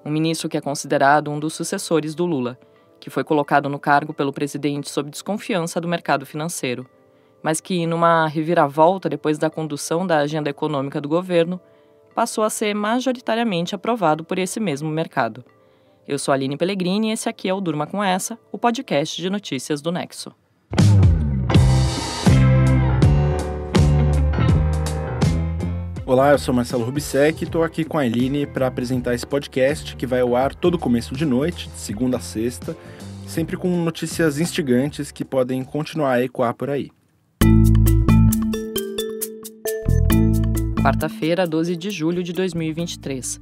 um ministro que é considerado um dos sucessores do Lula, que foi colocado no cargo pelo presidente sob desconfiança do mercado financeiro, mas que, numa reviravolta depois da condução da agenda econômica do governo, passou a ser majoritariamente aprovado por esse mesmo mercado. Eu sou a Aline Pellegrini e esse aqui é o Durma Com Essa, o podcast de notícias do Nexo. Olá, eu sou Marcelo Rubissec e estou aqui com a Aline para apresentar esse podcast que vai ao ar todo começo de noite, de segunda a sexta, sempre com notícias instigantes que podem continuar a ecoar por aí. Quarta-feira, 12 de julho de 2023,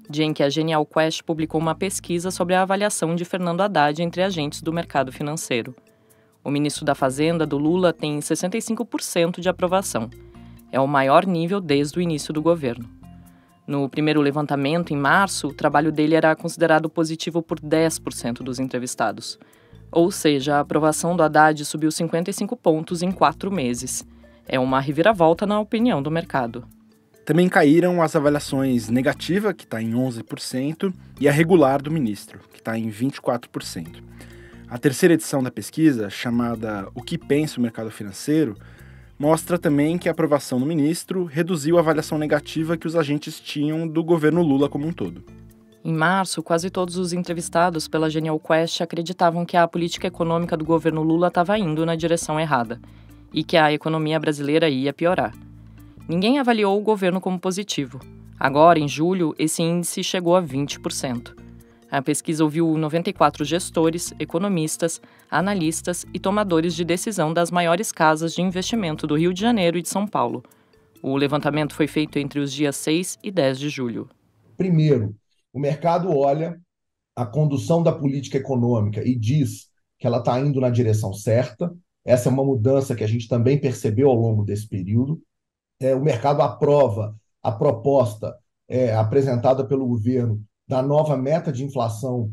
dia em que a Genial Quest publicou uma pesquisa sobre a avaliação de Fernando Haddad entre agentes do mercado financeiro. O ministro da Fazenda, do Lula, tem 65% de aprovação. É o maior nível desde o início do governo. No primeiro levantamento, em março, o trabalho dele era considerado positivo por 10% dos entrevistados. Ou seja, a aprovação do Haddad subiu 55 pontos em 4 meses. É uma reviravolta na opinião do mercado. Também caíram as avaliações negativa, que está em 11%, e a regular do ministro, que está em 24%. A terceira edição da pesquisa, chamada O que pensa o mercado financeiro, mostra também que a aprovação do ministro reduziu a avaliação negativa que os agentes tinham do governo Lula como um todo. Em março, quase todos os entrevistados pela Genial Quest acreditavam que a política econômica do governo Lula estava indo na direção errada e que a economia brasileira ia piorar. Ninguém avaliou o governo como positivo. Agora, em julho, esse índice chegou a 20%. A pesquisa ouviu 94 gestores, economistas, analistas e tomadores de decisão das maiores casas de investimento do Rio de Janeiro e de São Paulo. O levantamento foi feito entre os dias 6 e 10 de julho. Primeiro, o mercado olha a condução da política econômica e diz que ela está indo na direção certa. Essa é uma mudança que a gente também percebeu ao longo desse período. O mercado aprova a proposta apresentada pelo governo da nova meta de inflação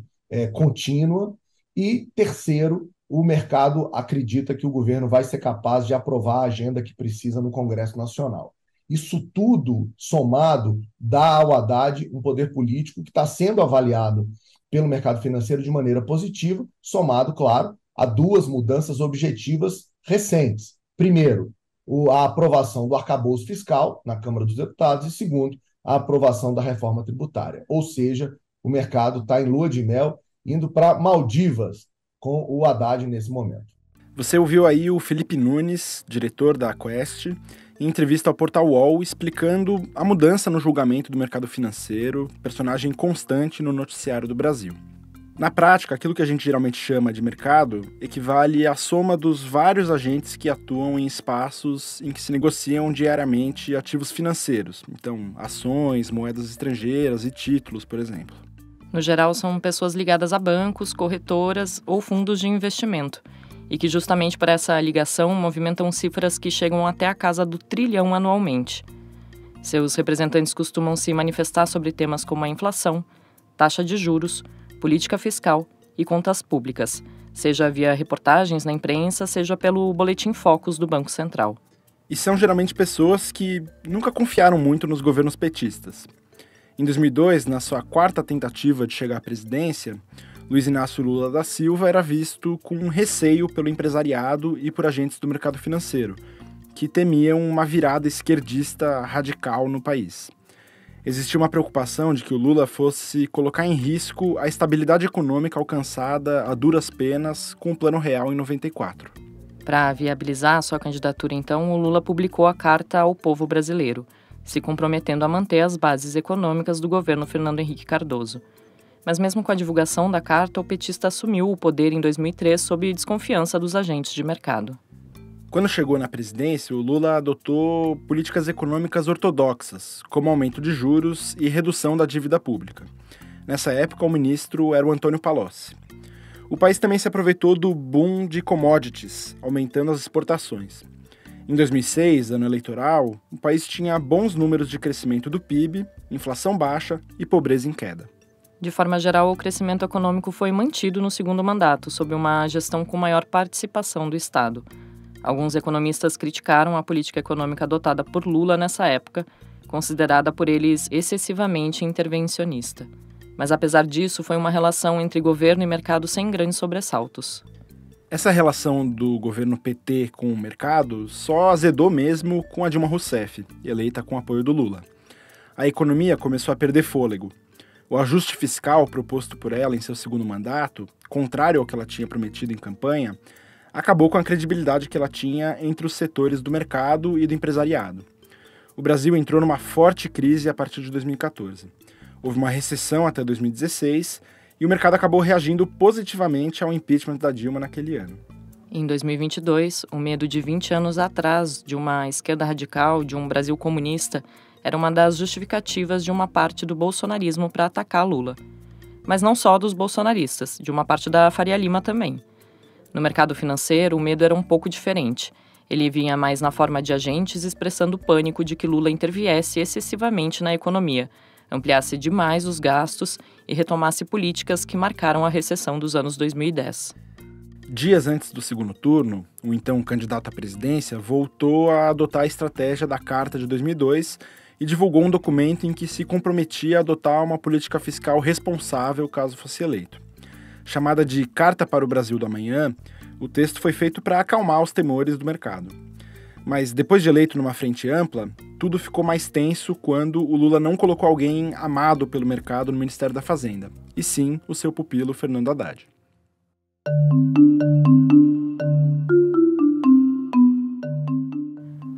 contínua. E, terceiro, o mercado acredita que o governo vai ser capaz de aprovar a agenda que precisa no Congresso Nacional. Isso tudo somado dá ao Haddad um poder político que está sendo avaliado pelo mercado financeiro de maneira positiva, somado, claro, a 2 mudanças objetivas recentes. Primeiro, a aprovação do arcabouço fiscal na Câmara dos Deputados e, segundo, a aprovação da reforma tributária. Ou seja, o mercado está em lua de mel, indo para Maldivas com o Haddad nesse momento. Você ouviu aí o Felipe Nunes, diretor da Quest, em entrevista ao portal UOL, explicando a mudança no julgamento do mercado financeiro, personagem constante no noticiário do Brasil. Na prática, aquilo que a gente geralmente chama de mercado equivale à soma dos vários agentes que atuam em espaços em que se negociam diariamente ativos financeiros. Então, ações, moedas estrangeiras e títulos, por exemplo. No geral, são pessoas ligadas a bancos, corretoras ou fundos de investimento, e que justamente por essa ligação movimentam cifras que chegam até a casa do trilhão anualmente. Seus representantes costumam se manifestar sobre temas como a inflação, taxa de juros, política fiscal e contas públicas, seja via reportagens na imprensa, seja pelo Boletim Focus do Banco Central. E são geralmente pessoas que nunca confiaram muito nos governos petistas. Em 2002, na sua 4ª tentativa de chegar à presidência, Luiz Inácio Lula da Silva era visto com receio pelo empresariado e por agentes do mercado financeiro, que temiam uma virada esquerdista radical no país. Existia uma preocupação de que o Lula fosse colocar em risco a estabilidade econômica alcançada a duras penas com o Plano Real em 94. Para viabilizar sua candidatura, então, o Lula publicou a Carta ao Povo Brasileiro, se comprometendo a manter as bases econômicas do governo Fernando Henrique Cardoso. Mas mesmo com a divulgação da carta, o petista assumiu o poder em 2003 sob desconfiança dos agentes de mercado. Quando chegou na presidência, o Lula adotou políticas econômicas ortodoxas, como aumento de juros e redução da dívida pública. Nessa época, o ministro era o Antônio Palocci. O país também se aproveitou do boom de commodities, aumentando as exportações. Em 2006, ano eleitoral, o país tinha bons números de crescimento do PIB, inflação baixa e pobreza em queda. De forma geral, o crescimento econômico foi mantido no segundo mandato, sob uma gestão com maior participação do Estado. Alguns economistas criticaram a política econômica adotada por Lula nessa época, considerada por eles excessivamente intervencionista. Mas apesar disso, foi uma relação entre governo e mercado sem grandes sobressaltos. Essa relação do governo PT com o mercado só azedou mesmo com a Dilma Rousseff, eleita com apoio do Lula. A economia começou a perder fôlego. O ajuste fiscal proposto por ela em seu segundo mandato, contrário ao que ela tinha prometido em campanha, acabou com a credibilidade que ela tinha entre os setores do mercado e do empresariado. O Brasil entrou numa forte crise a partir de 2014. Houve uma recessão até 2016 e o mercado acabou reagindo positivamente ao impeachment da Dilma naquele ano. Em 2022, o medo de 20 anos atrás de uma esquerda radical, de um Brasil comunista, era uma das justificativas de uma parte do bolsonarismo para atacar Lula. Mas não só dos bolsonaristas, de uma parte da Faria Lima também. No mercado financeiro, o medo era um pouco diferente. Ele vinha mais na forma de agentes expressando pânico de que Lula interviesse excessivamente na economia, ampliasse demais os gastos e retomasse políticas que marcaram a recessão dos anos 2010. Dias antes do segundo turno, o então candidato à presidência voltou a adotar a estratégia da Carta de 2002 e divulgou um documento em que se comprometia a adotar uma política fiscal responsável caso fosse eleito. Chamada de Carta para o Brasil do Amanhã, o texto foi feito para acalmar os temores do mercado. Mas depois de eleito numa frente ampla, tudo ficou mais tenso quando o Lula não colocou alguém amado pelo mercado no Ministério da Fazenda, e sim o seu pupilo Fernando Haddad.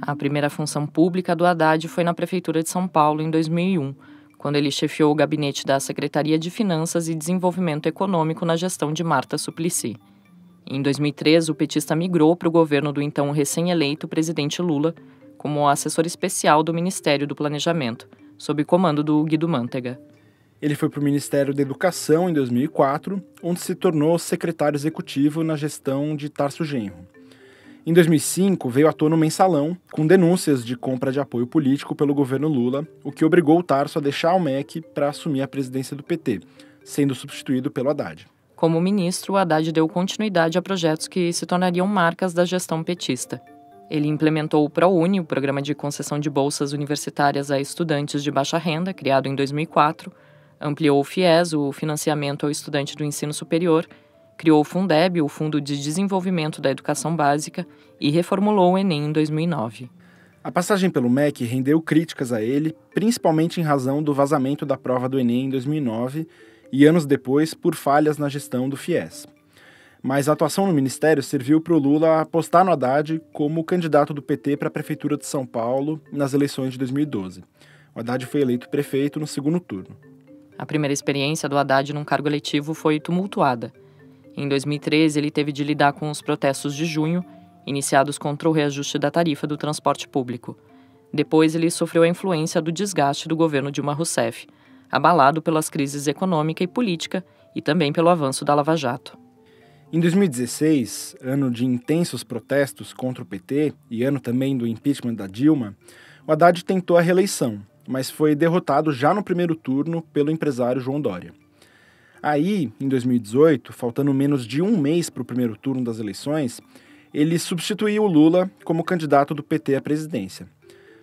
A primeira função pública do Haddad foi na Prefeitura de São Paulo em 2001, quando ele chefiou o gabinete da Secretaria de Finanças e Desenvolvimento Econômico na gestão de Marta Suplicy. Em 2003, o petista migrou para o governo do então recém-eleito presidente Lula como assessor especial do Ministério do Planejamento, sob comando do Guido Mantega. Ele foi para o Ministério da Educação em 2004, onde se tornou secretário executivo na gestão de Tarso Genro. Em 2005, veio à tona um mensalão com denúncias de compra de apoio político pelo governo Lula, o que obrigou o Tarso a deixar o MEC para assumir a presidência do PT, sendo substituído pelo Haddad. Como ministro, o Haddad deu continuidade a projetos que se tornariam marcas da gestão petista. Ele implementou o ProUni, o Programa de Concessão de Bolsas Universitárias a Estudantes de Baixa Renda, criado em 2004, ampliou o FIES, o Financiamento ao Estudante do Ensino Superior, criou o Fundeb, o Fundo de Desenvolvimento da Educação Básica, e reformulou o Enem em 2009. A passagem pelo MEC rendeu críticas a ele, principalmente em razão do vazamento da prova do Enem em 2009 e anos depois por falhas na gestão do FIES. Mas a atuação no Ministério serviu para o Lula apostar no Haddad como candidato do PT para a Prefeitura de São Paulo nas eleições de 2012. O Haddad foi eleito prefeito no segundo turno. A primeira experiência do Haddad num cargo eletivo foi tumultuada. Em 2013, ele teve de lidar com os protestos de junho, iniciados contra o reajuste da tarifa do transporte público. Depois, ele sofreu a influência do desgaste do governo Dilma Rousseff, abalado pelas crises econômica e política e também pelo avanço da Lava Jato. Em 2016, ano de intensos protestos contra o PT e ano também do impeachment da Dilma, o Haddad tentou a reeleição, mas foi derrotado já no primeiro turno pelo empresário João Dória. Aí, em 2018, faltando menos de um mês para o primeiro turno das eleições, ele substituiu o Lula como candidato do PT à presidência.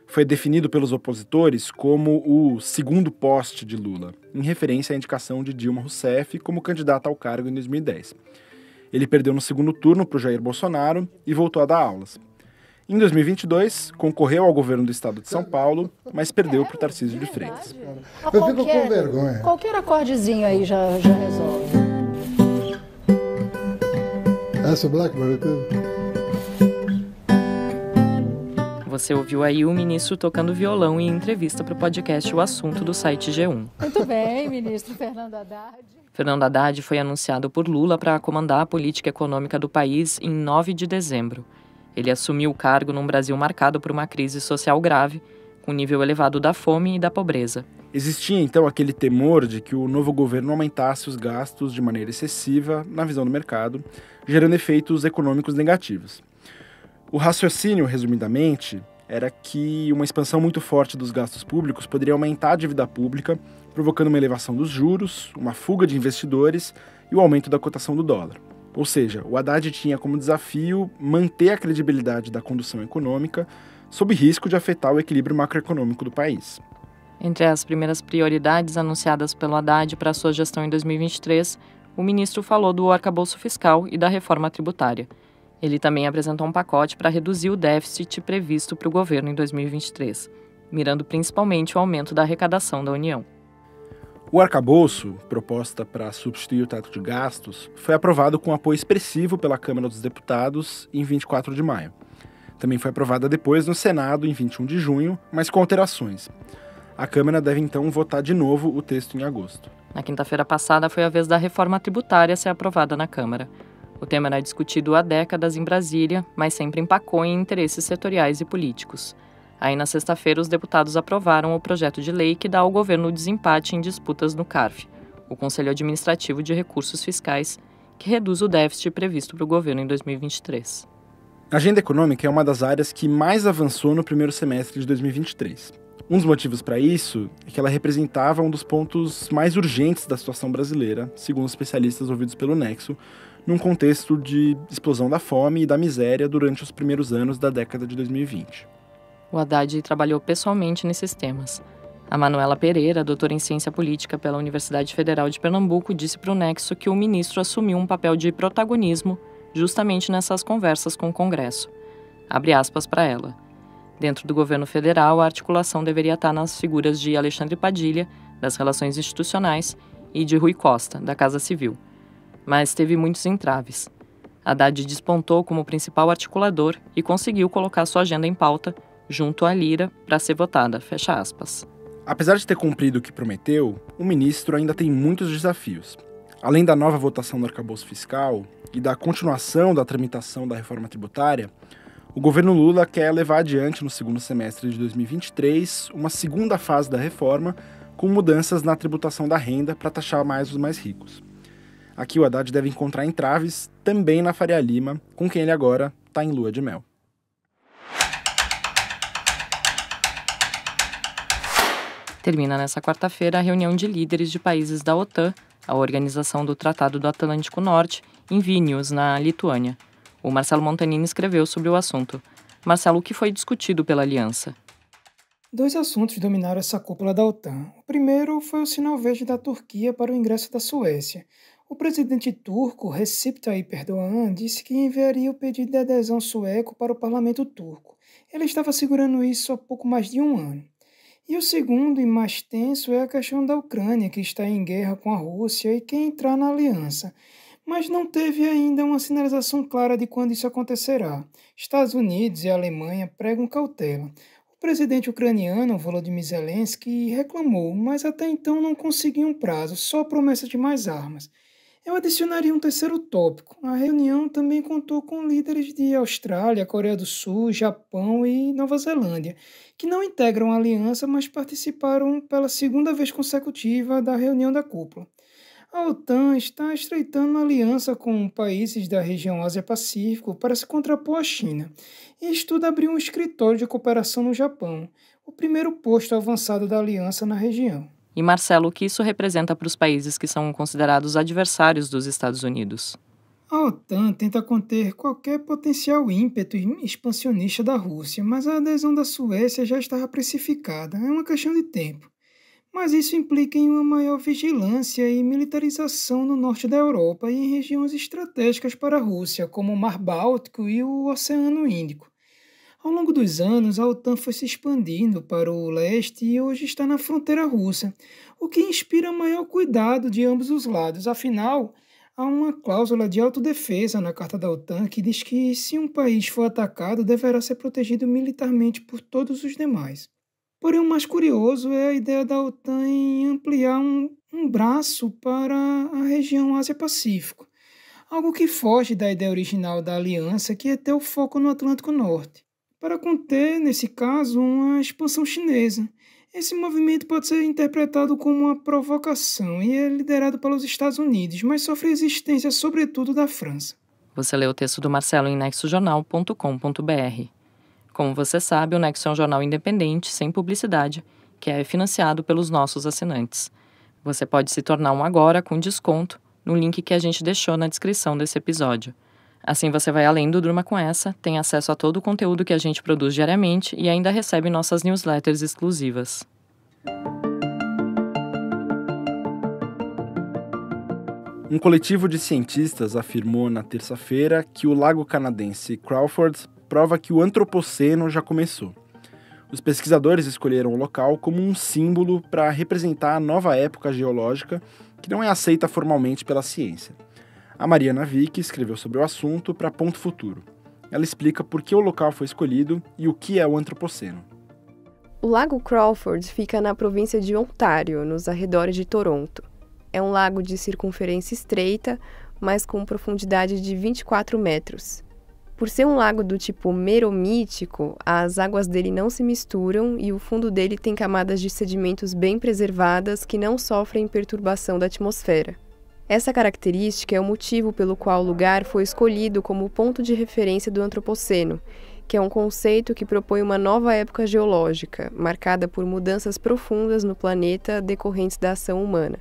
Foi definido pelos opositores como o segundo poste de Lula, em referência à indicação de Dilma Rousseff como candidata ao cargo em 2010. Ele perdeu no segundo turno para o Jair Bolsonaro e voltou a dar aulas. Em 2022, concorreu ao governo do estado de São Paulo, mas perdeu para o Tarcísio de Freitas. Eu fico com vergonha. Qualquer acordezinho aí já resolve. Essa é o Blackbird. Você ouviu aí o ministro tocando violão em entrevista para o podcast O Assunto do site G1. Muito bem, ministro Fernando Haddad. Fernando Haddad foi anunciado por Lula para comandar a política econômica do país em 9 de dezembro. Ele assumiu o cargo num Brasil marcado por uma crise social grave, com nível elevado da fome e da pobreza. Existia, então, aquele temor de que o novo governo aumentasse os gastos de maneira excessiva, na visão do mercado, gerando efeitos econômicos negativos. O raciocínio, resumidamente, era que uma expansão muito forte dos gastos públicos poderia aumentar a dívida pública, provocando uma elevação dos juros, uma fuga de investidores e o aumento da cotação do dólar. Ou seja, o Haddad tinha como desafio manter a credibilidade da condução econômica sob risco de afetar o equilíbrio macroeconômico do país. Entre as primeiras prioridades anunciadas pelo Haddad para sua gestão em 2023, o ministro falou do arcabouço fiscal e da reforma tributária. Ele também apresentou um pacote para reduzir o déficit previsto para o governo em 2023, mirando principalmente o aumento da arrecadação da União. O arcabouço, proposta para substituir o teto de gastos, foi aprovado com apoio expressivo pela Câmara dos Deputados em 24 de maio. Também foi aprovada depois no Senado em 21 de junho, mas com alterações. A Câmara deve então votar de novo o texto em agosto. Na quinta-feira passada foi a vez da reforma tributária ser aprovada na Câmara. O tema era discutido há décadas em Brasília, mas sempre empacou em interesses setoriais e políticos. Aí, na sexta-feira, os deputados aprovaram o projeto de lei que dá ao governo o desempate em disputas no CARF, o Conselho Administrativo de Recursos Fiscais, que reduz o déficit previsto para o governo em 2023. A agenda econômica é uma das áreas que mais avançou no primeiro semestre de 2023. Um dos motivos para isso é que ela representava um dos pontos mais urgentes da situação brasileira, segundo os especialistas ouvidos pelo Nexo, num contexto de explosão da fome e da miséria durante os primeiros anos da década de 2020. O Haddad trabalhou pessoalmente nesses temas. A Manuela Pereira, doutora em Ciência Política pela Universidade Federal de Pernambuco, disse para o Nexo que o ministro assumiu um papel de protagonismo justamente nessas conversas com o Congresso. Abre aspas para ela. Dentro do governo federal, a articulação deveria estar nas figuras de Alexandre Padilha, das Relações Institucionais, e de Rui Costa, da Casa Civil. Mas teve muitos entraves. Haddad despontou como principal articulador e conseguiu colocar sua agenda em pauta, junto à Lira, para ser votada, fecha aspas. Apesar de ter cumprido o que prometeu, o ministro ainda tem muitos desafios. Além da nova votação do arcabouço fiscal e da continuação da tramitação da reforma tributária, o governo Lula quer levar adiante no segundo semestre de 2023 uma segunda fase da reforma com mudanças na tributação da renda para taxar mais os mais ricos. Aqui o Haddad deve encontrar entraves também na Faria Lima, com quem ele agora está em lua de mel. Termina nesta quarta-feira a reunião de líderes de países da OTAN, a Organização do Tratado do Atlântico Norte, em Vilnius, na Lituânia. O Marcelo Montanini escreveu sobre o assunto. Marcelo, o que foi discutido pela aliança? 2 assuntos dominaram essa cúpula da OTAN. O primeiro foi o sinal verde da Turquia para o ingresso da Suécia. O presidente turco, Recep Tayyip Erdogan, disse que enviaria o pedido de adesão sueco para o parlamento turco. Ele estava segurando isso há pouco mais de um ano. E o segundo e mais tenso é a questão da Ucrânia, que está em guerra com a Rússia e quer entrar na aliança. Mas não teve ainda uma sinalização clara de quando isso acontecerá. Estados Unidos e a Alemanha pregam cautela. O presidente ucraniano, Volodymyr Zelensky, reclamou, mas até então não conseguiu um prazo, só promessa de mais armas. Eu adicionaria um terceiro tópico. A reunião também contou com líderes de Austrália, Coreia do Sul, Japão e Nova Zelândia, que não integram a aliança, mas participaram pela segunda vez consecutiva da reunião da cúpula. A OTAN está estreitando uma aliança com países da região Ásia-Pacífico para se contrapor à China e estuda abrir um escritório de cooperação no Japão, o primeiro posto avançado da aliança na região. E, Marcelo, o que isso representa para os países que são considerados adversários dos Estados Unidos? A OTAN tenta conter qualquer potencial ímpeto expansionista da Rússia, mas a adesão da Suécia já estava precificada, é uma questão de tempo. Mas isso implica em uma maior vigilância e militarização no norte da Europa e em regiões estratégicas para a Rússia, como o Mar Báltico e o Oceano Índico. Ao longo dos anos, a OTAN foi se expandindo para o leste e hoje está na fronteira russa, o que inspira maior cuidado de ambos os lados. Afinal, há uma cláusula de autodefesa na Carta da OTAN que diz que, se um país for atacado, deverá ser protegido militarmente por todos os demais. Porém, o mais curioso é a ideia da OTAN em ampliar um braço para a região Ásia-Pacífico, algo que foge da ideia original da aliança, que é ter o foco no Atlântico Norte, para conter, nesse caso, uma expansão chinesa. Esse movimento pode ser interpretado como uma provocação e é liderado pelos Estados Unidos, mas sofre resistência sobretudo da França. Você lê o texto do Marcelo em nexojornal.com.br. Como você sabe, o Nexo é um jornal independente, sem publicidade, que é financiado pelos nossos assinantes. Você pode se tornar um agora com desconto no link que a gente deixou na descrição desse episódio. Assim você vai além do Durma Com Essa, tem acesso a todo o conteúdo que a gente produz diariamente e ainda recebe nossas newsletters exclusivas. Um coletivo de cientistas afirmou na terça-feira que o lago canadense Crawford prova que o antropoceno já começou. Os pesquisadores escolheram o local como um símbolo para representar a nova época geológica que não é aceita formalmente pela ciência. A Mariana Vick escreveu sobre o assunto para Ponto Futuro. Ela explica por que o local foi escolhido e o que é o antropoceno. O Lago Crawford fica na província de Ontário, nos arredores de Toronto. É um lago de circunferência estreita, mas com profundidade de 24 metros. Por ser um lago do tipo meromítico, as águas dele não se misturam e o fundo dele tem camadas de sedimentos bem preservadas que não sofrem perturbação da atmosfera. Essa característica é o motivo pelo qual o lugar foi escolhido como ponto de referência do antropoceno, que é um conceito que propõe uma nova época geológica, marcada por mudanças profundas no planeta decorrentes da ação humana.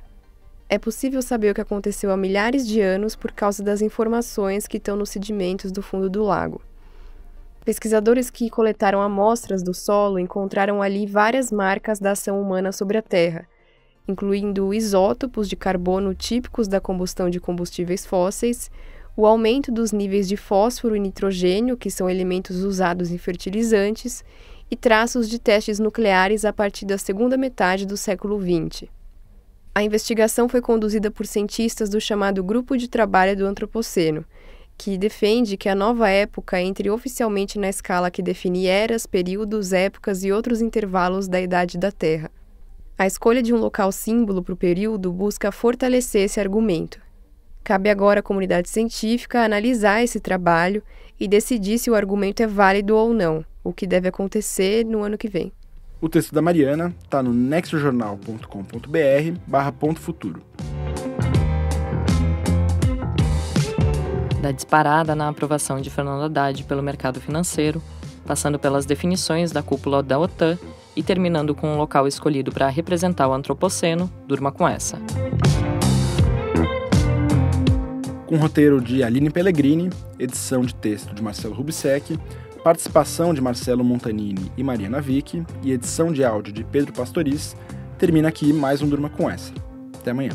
É possível saber o que aconteceu há milhares de anos por causa das informações que estão nos sedimentos do fundo do lago. Pesquisadores que coletaram amostras do solo encontraram ali várias marcas da ação humana sobre a Terra, incluindo isótopos de carbono típicos da combustão de combustíveis fósseis, o aumento dos níveis de fósforo e nitrogênio, que são elementos usados em fertilizantes, e traços de testes nucleares a partir da segunda metade do século XX. A investigação foi conduzida por cientistas do chamado Grupo de Trabalho do Antropoceno, que defende que a nova época entre oficialmente na escala que define eras, períodos, épocas e outros intervalos da idade da Terra. A escolha de um local símbolo para o período busca fortalecer esse argumento. Cabe agora à comunidade científica analisar esse trabalho e decidir se o argumento é válido ou não, o que deve acontecer no ano que vem. O texto da Mariana está no nextjornal.com.br/Ponto Futuro. Da disparada na aprovação de Fernando Haddad pelo mercado financeiro, passando pelas definições da cúpula da OTAN e terminando com um local escolhido para representar o antropoceno, durma com essa. Com roteiro de Aline Pellegrini, edição de texto de Marcelo Rubissec, participação de Marcelo Montanini e Mariana Vick e edição de áudio de Pedro Pastoriz, termina aqui mais um Durma com Essa. Até amanhã.